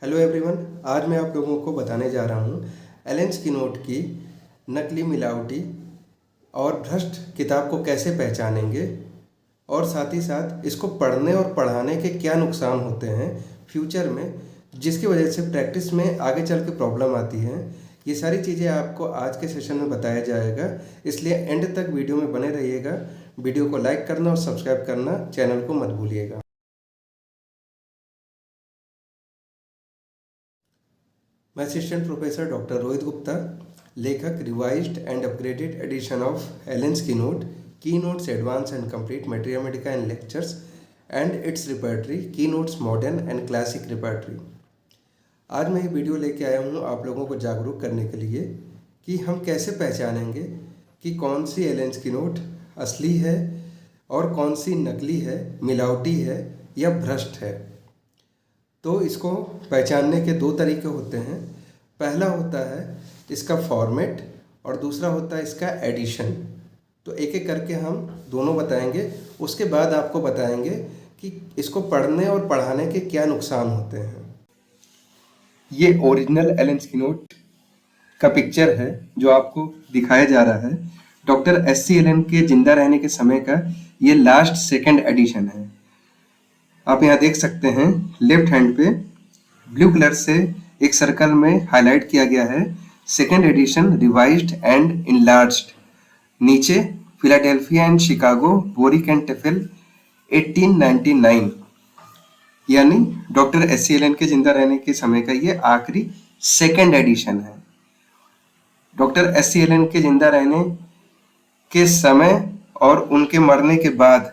Hello everyone, आज मैं आप लोगों को बताने जा रहा हूँ एलन स्किनोट की नकली, मिलावटी और भ्रष्ट किताब को कैसे पहचानेंगे और साथ ही साथ इसको पढ़ने और पढ़ाने के क्या नुकसान होते हैं फ्यूचर में, जिसकी वजह से प्रैक्टिस में आगे चल के प्रॉब्लम आती है। ये सारी चीज़ें आपको आज के सेशन में बताया जाएगा, इसलिए एंड तक वीडियो में बने रहिएगा। वीडियो को लाइक करना और सब्सक्राइब करना चैनल को मत भूलिएगा। मैं assistant professor doctor Rohit Gupta, लेखक, revised and upgraded edition of Allen स्किनोट, keynotes advance and complete mathematica and lectures and its repertory, keynotes modern and classic repertory. आज मैं ये वीडियो लेके आया हूँ आप लोगों को जागरूक करने के लिए कि हम कैसे पहचानेंगे कि कौन सी एलन स्किनोट असली है और कौन सी नकली है, मिलावटी है या भ्रष्ट है। तो इसको पहचानने के दो तरीके होते हैं। पहला होता है इसका फॉर्मेट और दूसरा होता है इसका एडिशन। तो एक एक करके हम दोनों बताएंगे, उसके बाद आपको बताएंगे कि इसको पढ़ने और पढ़ाने के क्या नुकसान होते हैं। ये ओरिजिनल एलन स्किनोट का पिक्चर है जो आपको दिखाया जा रहा है। Doctor SC. एलन के जिंदा रहने के समय का ये लास्ट सेकंड एडिशन है। आप यहाँ देख सकते हैं लेफ्ट हैंड पे ब्लू कलर से एक सर्कल में हाईलाइट किया गया है second edition revised and enlarged. नीचे Philadelphia and Chicago, Boericke and Tafel 1899, यानी डॉक्टर एस.सी. एलन के जिंदा रहने के समय का ये आखिरी सेकेंड एडिशन है। Doctor SC. एलन के जिंदा रहने के समय और उनके मरने के बाद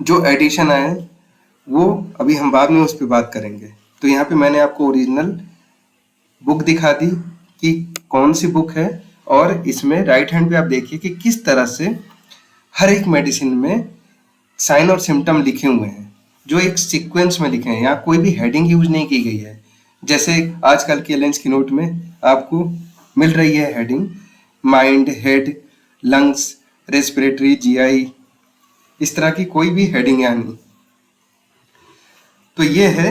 जो एडिशन आए वो अभी हम बाद में उस पर बात करेंगे। तो यहाँ पे मैंने आपको ओरिजिनल बुक दिखा दी कि कौन सी बुक है, और इसमें राइट हैंड पे आप देखिए कि किस तरह से हर एक मेडिसिन में साइन और सिम्टम लिखे हुए हैं जो एक सीक्वेंस में लिखे हैं। यहाँ कोई भी हेडिंग यूज नहीं की गई है, जैसे आजकल के एलन स्किनोट में आपको मिल रही है heading mind, head, lungs, respiratory, GI, इस तरह की कोई भी हेडिंग यहाँ नहीं। तो ये है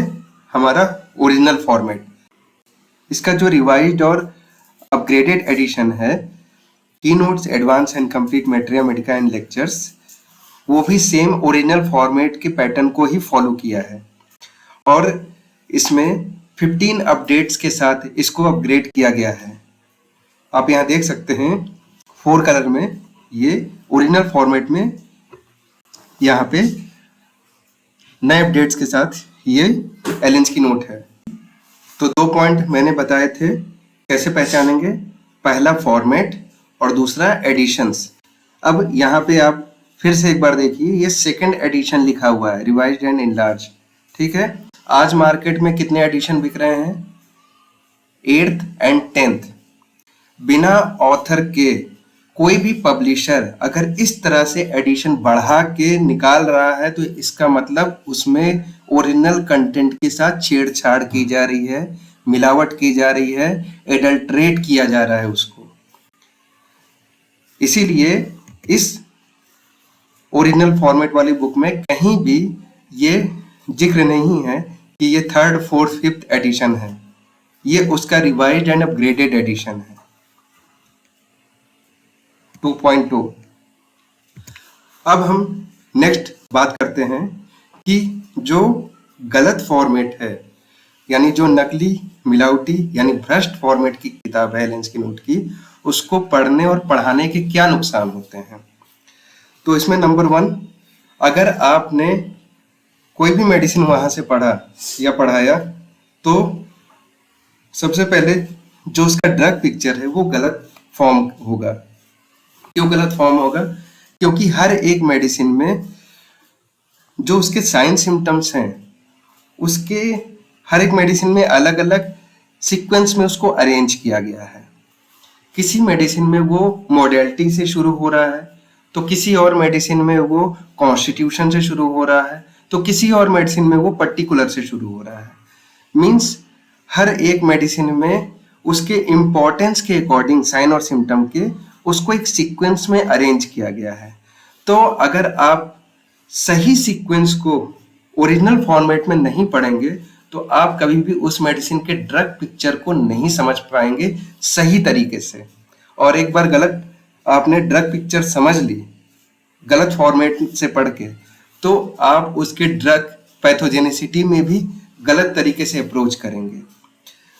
हमारा ओरिजिनल फॉर्मेट। इसका जो रिवाइज्ड और अपग्रेडेड एडिशन है keynotes advance and complete mathematica and lectures, वो भी सेम ओरिजिनल फॉर्मेट के पैटर्न को ही फॉलो किया है, और इसमें 15 अपडेट्स के साथ इसको अपग्रेड किया गया है। आप यहाँ देख सकते हैं 4 कलर में ये ओरिजिनल फॉर्मेट में यहाँ पे नए अपडेट्स के साथ ये एलन स्किनोट है। तो 2 पॉइंट मैंने बताए थे कैसे पहचानेंगे, पहला फॉर्मेट और दूसरा एडिशंस। अब यहाँ पे आप फिर से एक बार देखिए, ये सेकंड एडिशन लिखा हुआ है रिवाइज्ड एंड इनलार्ज, ठीक है। आज मार्केट में कितने एडिशन बिक रहे हैं? 8th and 10th। बिना ऑथर के कोई भी पब्लिशर अगर इस तरह से एडिशन बढ़ा के निकाल रहा है तो इसका मतलब उसमें ओरिजिनल कंटेंट के साथ छेड़छाड़ की जा रही है, मिलावट की जा रही है, एडल्ट्रेट किया जा रहा है उसको। इसीलिए इस ओरिजिनल फॉर्मेट वाली बुक में कहीं भी ये जिक्र नहीं है कि ये 3rd, 4th, 5th एडिशन है। ये उसका रिवाइज्ड एंड अपग्रेडेड एडिशन है 2.2। अब हम नेक्स्ट बात करते हैं कि जो गलत फॉर्मेट है, यानी जो नकली, मिलावटी यानी भ्रष्ट फॉर्मेट की किताब है एलन स्किनोट की, उसको पढ़ने और पढ़ाने के क्या नुकसान होते हैं। तो इसमें नंबर 1, अगर आपने कोई भी मेडिसिन वहां से पढ़ा या पढ़ाया तो सबसे पहले जो उसका ड्रग पिक्चर है वो गलत फॉर्म होगा। क्यों गलत फॉर्म होगा? क्योंकि हर एक मेडिसिन में जो उसके साइन सिम्टम्स हैं, उसके हर एक मेडिसिन में अलग अलग सीक्वेंस में उसको अरेंज किया गया है। किसी मेडिसिन में वो मॉडलिटी से शुरू हो रहा है, तो किसी और मेडिसिन में वो कॉन्स्टिट्यूशन से शुरू हो रहा है, तो किसी और मेडिसिन में वो पर्टिकुलर से शुरू हो रहा है। मीन्स हर एक मेडिसिन में उसके इम्पोर्टेंस के अकॉर्डिंग साइन और सिम्टम के उसको एक सीक्वेंस में अरेंज किया गया है। तो अगर आप सही सीक्वेंस को ओरिजिनल फॉर्मेट में नहीं पढ़ेंगे तो आप कभी भी उस मेडिसिन के ड्रग पिक्चर को नहीं समझ पाएंगे सही तरीके से। और एक बार गलत आपने ड्रग पिक्चर समझ ली गलत फॉर्मेट से पढ़ के, तो आप उसके ड्रग पैथोजेनिसिटी में भी गलत तरीके से अप्रोच करेंगे।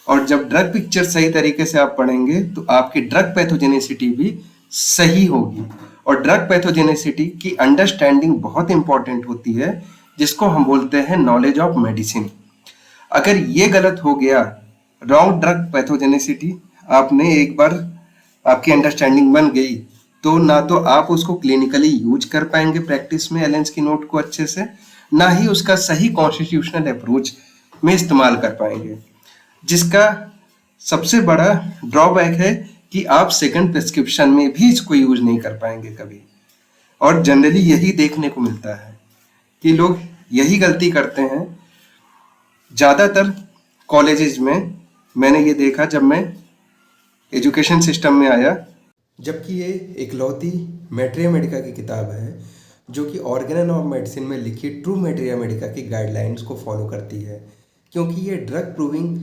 और जब ड्रग पिक्चर सही तरीके से आप पढ़ेंगे तो आपकी ड्रग पैथोजेनिसिटी भी सही होगी। और ड्रग पैथोजेनिसिटी की अंडरस्टैंडिंग बहुत इंपॉर्टेंट होती है, जिसको हम बोलते हैं नॉलेज ऑफ मेडिसिन। अगर ये गलत हो गया, रॉन्ग ड्रग पैथोजेनिसिटी, आपने एक बार आपकी अंडरस्टैंडिंग बन गई, तो ना तो आप उसको क्लिनिकली यूज कर पाएंगे प्रैक्टिस में एलेंस की नोट को अच्छे से, ना ही उसका सही कॉन्स्टिट्यूशनल अप्रोच में इस्तेमाल कर पाएंगे। जिसका सबसे बड़ा ड्रॉबैक है कि आप सेकंड प्रिस्क्रिप्शन में भी इसको यूज नहीं कर पाएंगे कभी। और जनरली यही देखने को मिलता है कि लोग यही गलती करते हैं ज़्यादातर कॉलेजेस में। मैंने ये देखा जब मैं एजुकेशन सिस्टम में आया, जबकि ये इकलौती मैट्रिया मेडिका की किताब है जो कि ऑर्गेनन ऑफ मेडिसिन में लिखी ट्रू मैट्रिया मेडिका की गाइडलाइंस को फॉलो करती है, क्योंकि ये ड्रग प्रूविंग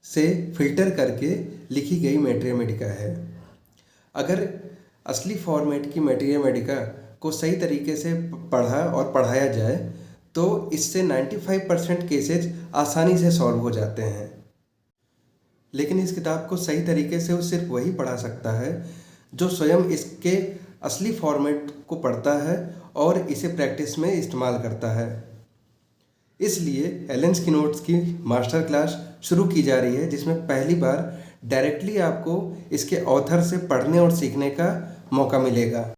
से फिल्टर करके लिखी गई मैट्रिया मेडिका है। अगर असली फॉर्मेट की मैट्रिया मेडिका को सही तरीके से पढ़ा और पढ़ाया जाए तो इससे 95% केसेज आसानी से सॉल्व हो जाते हैं। लेकिन इस किताब को सही तरीके से वो सिर्फ वही पढ़ा सकता है जो स्वयं इसके असली फॉर्मेट को पढ़ता है और इसे प्रैक्टिस में इस्तेमाल करता है। इसलिए एलेंस की नोट्स की मास्टर क्लास शुरू की जा रही है, जिसमें पहली बार डायरेक्टली आपको इसके ऑथर से पढ़ने और सीखने का मौका मिलेगा।